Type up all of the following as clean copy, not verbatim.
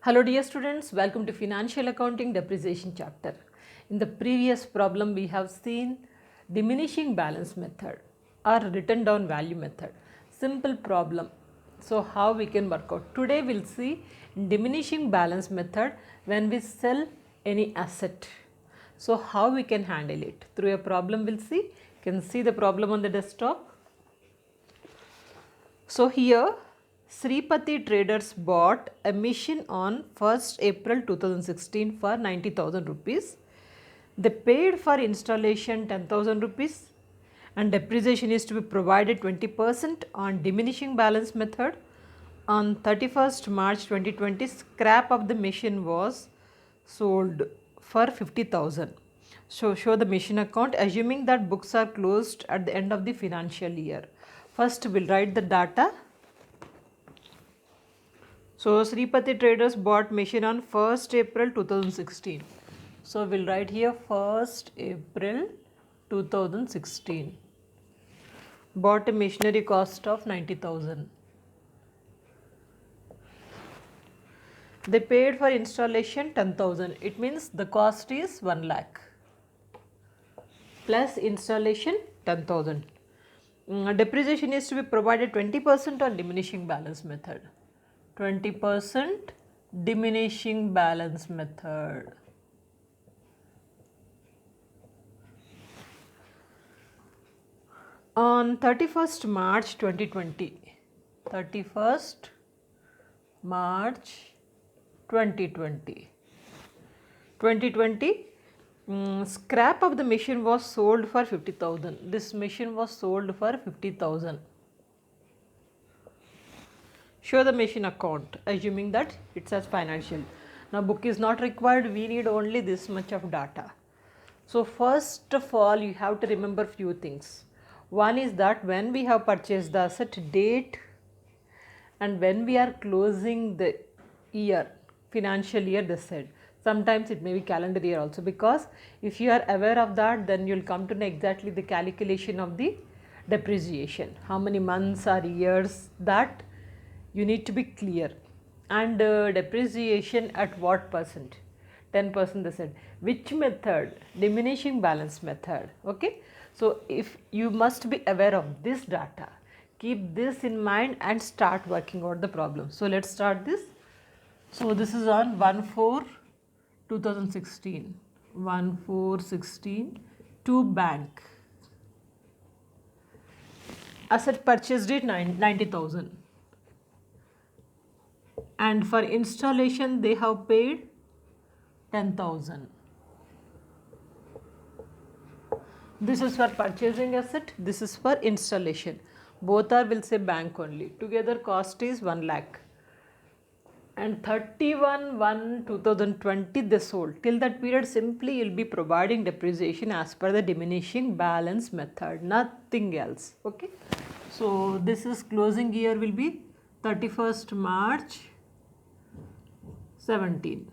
Hello dear students, welcome to Financial Accounting Depreciation chapter. In the previous problem we have seen diminishing balance method or written down value method. Simple problem. So how we can work out. Today we will see diminishing balance method when we sell any asset. So how we can handle it. Through a problem we will see. You can see the problem on the desktop. So here Sripati Traders bought a machine on 1st April 2016 for 90,000 rupees. They paid for installation 10,000 rupees and depreciation is to be provided 20% on diminishing balance method. On 31st March 2020, scrap of the machine was sold for 50,000. So show the machine account assuming that books are closed at the end of the financial year. First we will write the data. So Sripati Traders bought machine on 1st April 2016. So we will write here 1st April 2016. Bought a machinery cost of 90,000. They paid for installation 10,000. It means the cost is 1 lakh plus installation 10,000. Depreciation is to be provided 20% on diminishing balance method. 20% diminishing balance method. On 31st March 2020, 31st March 2020, scrap of the machine was sold for 50,000. This machine was sold for 50,000. Show the machine account assuming that it says financial. Now book is not required, we need only this much of data. So first of all you have to remember few things. One is that when we have purchased the asset, date, and when we are closing the year, financial year they said. Sometimes it may be calendar year also, because if you are aware of that, then you will come to know exactly the calculation of the depreciation. How many months or years, that you need to be clear. And depreciation at what percent? 10% they said. Which method? Diminishing balance method. Okay. So if you must be aware of this data, keep this in mind and start working out the problem. So let's start this. So this is on 1/4/2016, 1/4/16 to bank. Asset purchased it 90,000. And for installation they have paid 10,000. This is for purchasing asset, this is for installation. Both are will say bank only. Together cost is 1 lakh. And 31/1/2020 they sold. Till that period simply you will be providing depreciation as per the diminishing balance method, nothing else. Okay. So this is closing year will be 31st March 17.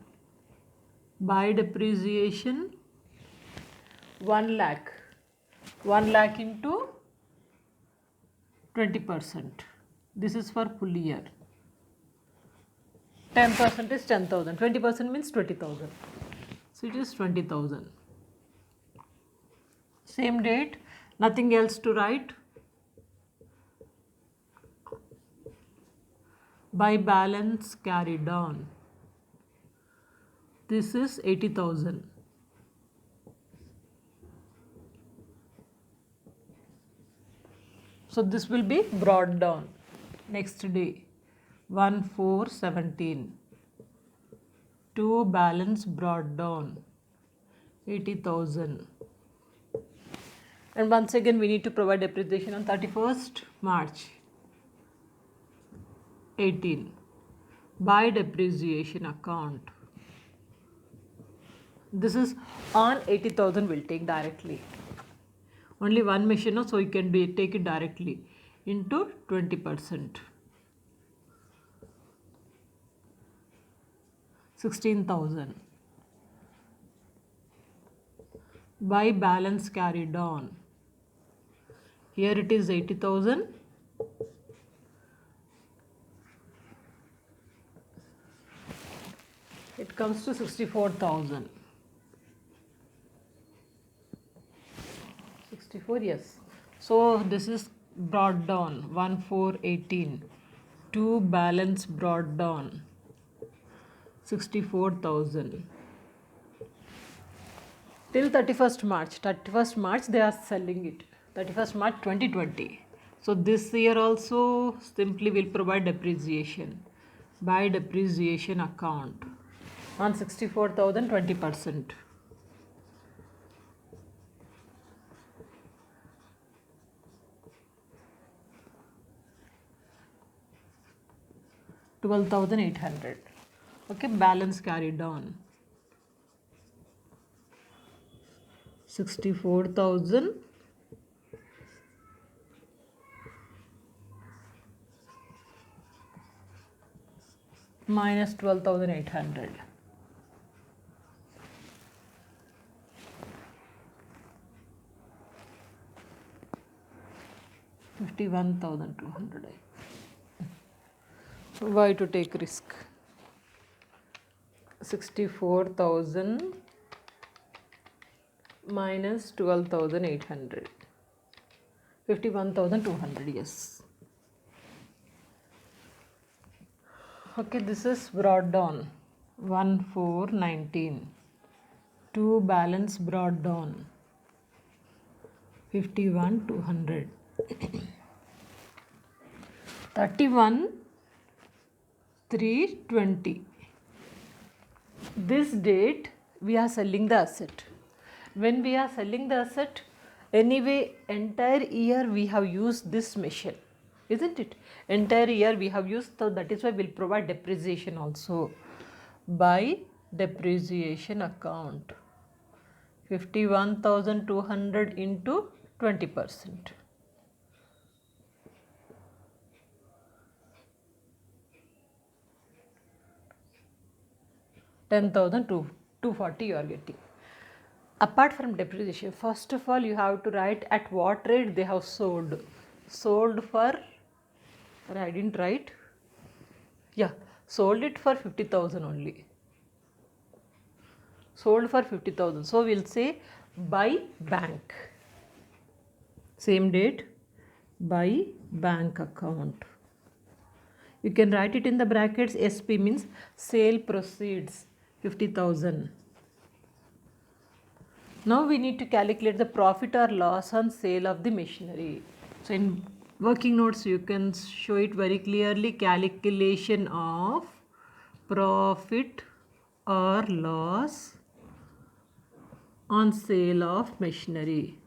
By depreciation 1 lakh. 1 lakh into 20%. This is for full year. 10% is 10,000. 20% means 20,000. So it is 20,000. Same date, nothing else to write. By balance carried on. This is 80,000. So this will be brought down. Next day, 1/4/17. To balance brought down 80,000. And once again we need to provide depreciation on 31st March 18 by depreciation account. This is on 80,000 will take directly. Only one machine, so you can take it directly into 20%. 16,000 by balance carried on. Here it is 80,000. It comes to 64,000. 64, yes. So this is brought down 1418. 2 balance brought down 64,000. Till 31st March. 31st March they are selling it. 31st March 2020. So this year also simply will provide depreciation by depreciation account on 64,000 20%. 12,800. Okay, balance carried on 64,000 minus 12,800. $51,200. Why to take risk? 64,000 minus 12,800. 51,200, yes. Okay, this is brought down 1419. 2 balance brought down 51,200. 31,320. This date we are selling the asset. When we are selling the asset, anyway entire year we have used this machine, isn't it? Entire year we have used, so that is why we'll provide depreciation also by depreciation account. 51,200 into 20%. 10,240 you are getting. Apart from depreciation, first of all you have to write at what rate they have sold. Sold for, I didn't write. Yeah, sold it for 50,000 only. Sold for 50,000. So we'll say by bank. Same date, by bank account. You can write it in the brackets. SP means sale proceeds 50,000. Now we need to calculate the profit or loss on sale of the machinery. So in working notes you can show it very clearly. Calculation of profit or loss on sale of machinery.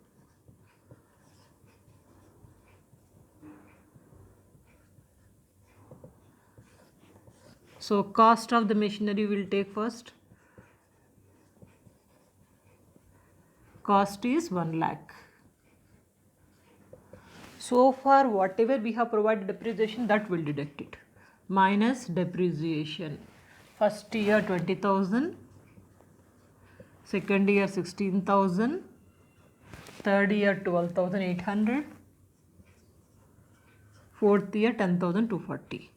So cost of the machinery will take first. Cost is 1 lakh. So far whatever we have provided depreciation, that will deduct it. Minus depreciation. First year 20,000. Second year 16,000. Third year 12,800. Fourth year 10,240.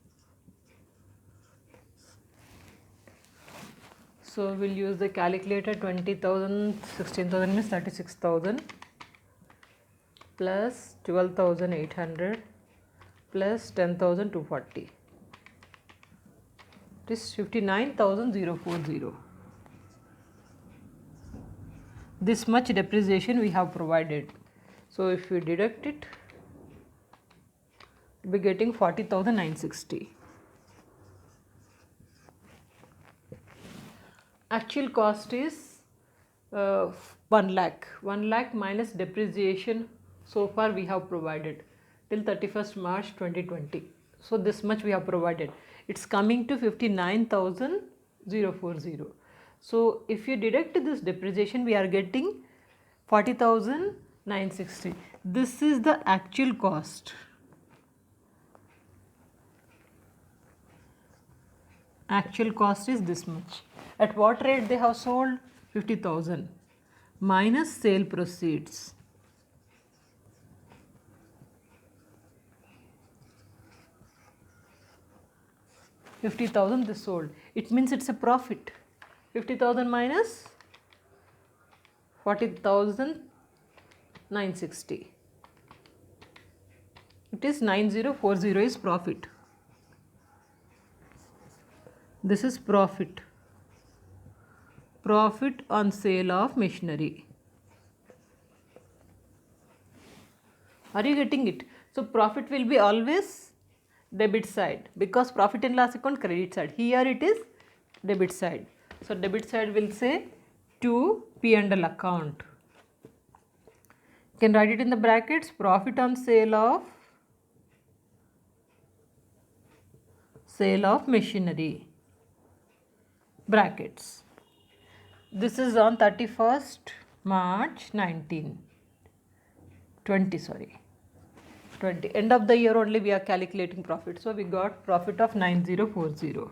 So we'll use the calculator. 20,000, 16,000 means 36,000 plus 12,800 plus 10,240. It is 59,040. This much depreciation we have provided. So if we deduct it, we'll be getting 40,960. Actual cost is 1 lakh. 1 lakh minus depreciation so far we have provided till 31st March 2020. So this much we have provided. It's coming to 59,040. So if you deduct this depreciation, we are getting 40,960. This is the actual cost. Actual cost is this much. At what rate they have sold? 50,000 minus sale proceeds. 50,000 they sold. It means it's a profit. 50,000 minus 40,960. It is 9040 is profit. This is profit. Profit on sale of machinery. Are you getting it? So profit will be always debit side because profit and loss account credit side. Here it is debit side. So debit side will say to P&L account. You can write it in the brackets, profit on sale of machinery, brackets. This is on 31st March 20. End of the year only we are calculating profit. So we got profit of 9040.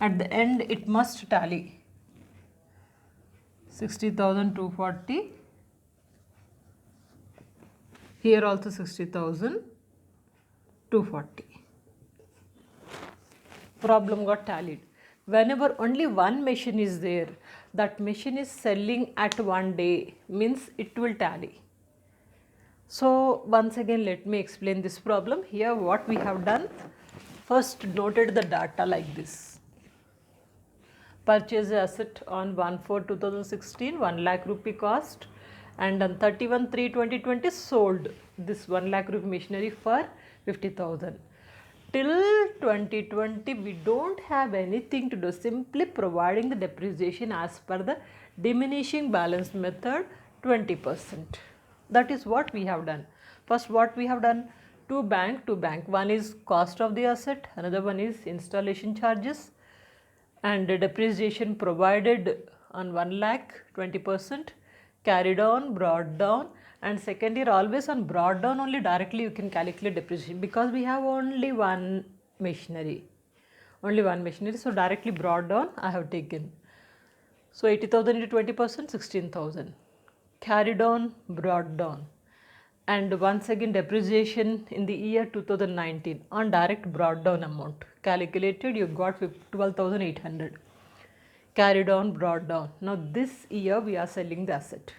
At the end it must tally 60,240. Here also 60,240. Problem got tallied. Whenever only one machine is there, that machine is selling at one day, means it will tally. So once again let me explain this problem. Here what we have done, first noted the data like this. Purchase asset on 1/4/2016, 1 lakh rupee cost, and on 31/3/2020 sold this 1 lakh rupee machinery for 50,000. Till 2020 we don't have anything to do, simply providing the depreciation as per the diminishing balance method 20%. That is what we have done. First what we have done, to bank. One is cost of the asset, another one is installation charges, and the depreciation provided on 1 lakh 20%, carried on, brought down, and second year always on brought down only directly you can calculate depreciation because we have only one machinery. So directly brought down I have taken. So 80,000 into 20%, 16,000. Carried on, brought down. And once again depreciation in the year 2019 on direct brought down amount. Calculated, you got 12,800. Carried on, brought down. Now this year we are selling the asset.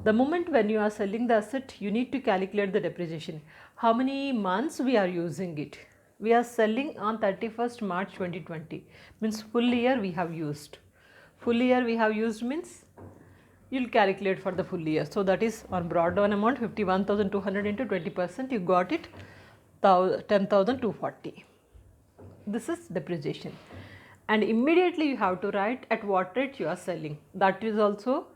The moment when you are selling the asset, you need to calculate the depreciation. How many months we are using it? We are selling on 31st March 2020. Means full year we have used. Full year we have used means you will calculate for the full year. So that is on brought down amount 51,200 into 20%, you got it 10,240. This is depreciation. And immediately you have to write at what rate you are selling. That is also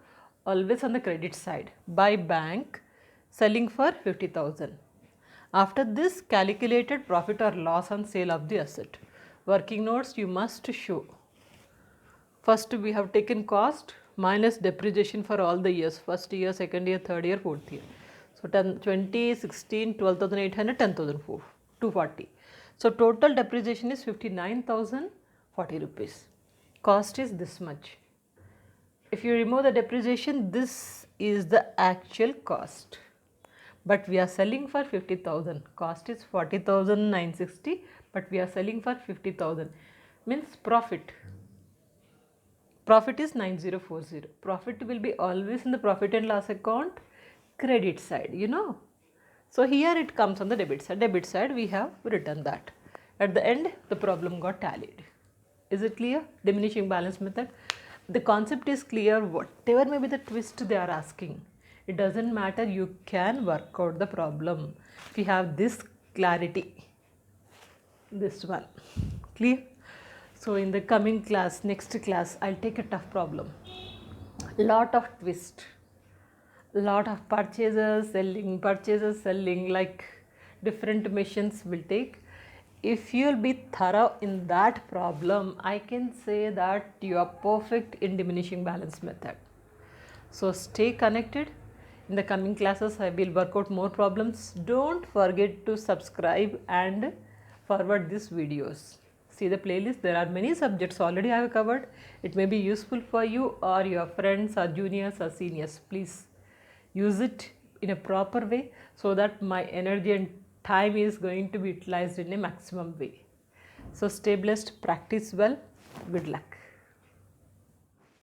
always on the credit side. By bank, selling for 50,000. After this, calculated profit or loss on sale of the asset. Working notes you must show. First we have taken cost minus depreciation for all the years, first year, second year, third year, fourth year. So 20, 16, 12,800, 10,240. So total depreciation is 59,040 rupees. Cost is this much. If you remove the depreciation, this is the actual cost. But we are selling for 50,000. Cost is 40,960, but we are selling for 50,000. Means profit. Profit is 9040. Profit will be always in the profit and loss account credit side, you know. So here it comes on the debit side. Debit side we have written that. At the end the problem got tallied. Is it clear? Diminishing balance method. The concept is clear, whatever may be the twist they are asking. It doesn't matter, you can work out the problem. If you have this clarity, this one, clear? So in the coming class, next class, I'll take a tough problem. Lot of twist, lot of purchases, selling, like different machines will take. If you'll be thorough in that problem, I can say that you are perfect in diminishing balance method. So stay connected. In the coming classes, I will work out more problems. Don't forget to subscribe and forward these videos. See the playlist, there are many subjects already I have covered. It may be useful for you or your friends or juniors or seniors. Please use it in a proper way so that my energy and time is going to be utilized in a maximum way. So stay blessed, practice well, good luck.